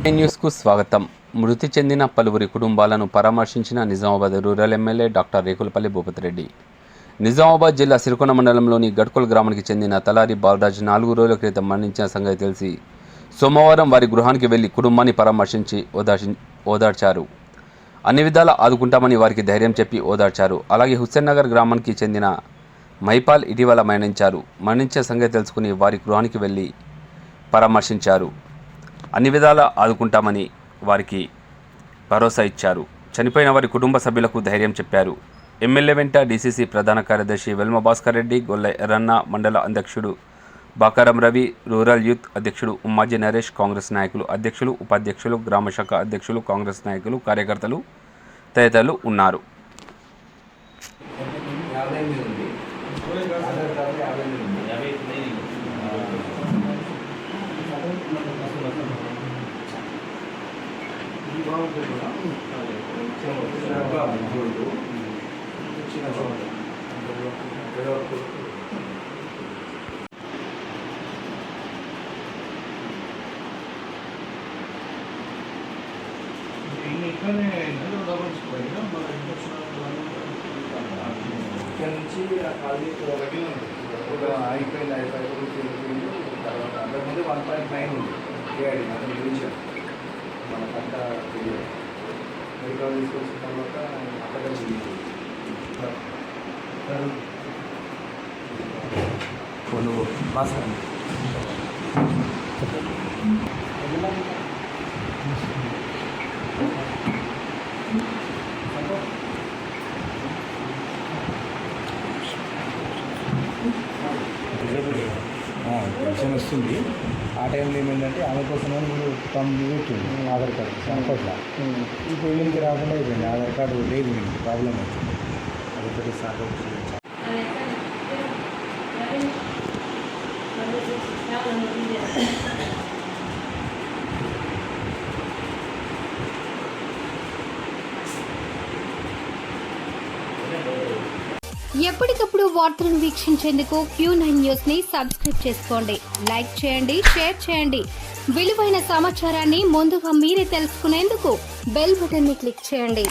న్యూస్కు స్వాగతం. మృతి చెందిన పలువురి కుటుంబాలను పరామర్శించిన Nizamabad rural MLA doctor Rekulapalli Bhupathireddy. Nizamabad జిల్లా సిరికొండ మండలంలోని గట్కోల్ గ్రామానికి చెందిన తలారి బాలరాజ్ 4 రోజుల క్రితం మరణించిన సంగతి తెలిసి సోమవారం వారి గృహానికి వెళ్లి కుటుంబాన్ని పరామర్శించి ఓదార్చారు. అన్ని విధాలా ఆదుకుంటామని వారికి ధైర్యం చెప్పి ఓదార్చారు. అలాగే హుస్సేన్ నగర్ గ్రామానికి చెందిన మైపాల్ ఇటీవల మరణించిన సంగతి తెలుసుకుని వారి గృహానికి వెళ్లి పరామర్శించారు. అన్ని విధాలా ఆదుకుంటామని వారికి భరోసా ఇచ్చారు. చనిపోయిన వారి కుటుంబ సభ్యులకు ధైర్యం చెప్పారు. ఎమ్మెల్యే వెంట డీసీసీ ప్రధాన కార్యదర్శి వెల్మ భాస్కర్ రెడ్డి, గొల్ల ఎర్రన్న, మండల అధ్యక్షుడు బాకారం రవి, రూరల్ యూత్ అధ్యక్షుడు ఉమ్మాజీ నరేష్, కాంగ్రెస్ నాయకులు, అధ్యక్షులు, ఉపాధ్యక్షులు, గ్రామ శాఖ అధ్యక్షులు, కాంగ్రెస్ నాయకులు, కార్యకర్తలు తదితరులు ఉన్నారు. ఇక్కడ నుంచి ఆ ఖాళీ అయిపోయింది. తర్వాత అంతకుముందు 1.9 ఉంది కేఐడి మన గురించి మనకంతా తెలియదు. మెడికల్ తీసుకొచ్చిన తర్వాత అక్కడ కొనుగోలు భాస్కర్ పెన్షన్ వస్తుంది. ఆ టైంలో ఏమైందంటే ఆమె కోసం మీరు పెట్టింది ఆధార్ కార్డు సంపట్ల ఇప్పుడు వీళ్ళకి రాకుండా అయిపోయింది. ఆధార్ కార్డు లేదు, ప్రాబ్లం అవుతుంది. అదొకటి సార్ ఎప్పటికప్పుడు వార్తలను వీక్షించేందుకు Q9 న్యూస్ ని సబ్స్క్రైబ్ చేసుకోండి, లైక్ చేయండి, షేర్ చేయండి. విలువైన సమాచారాన్ని ముందుగా మీరే తెలుసుకునేందుకు బెల్ బటన్ ని క్లిక్ చేయండి.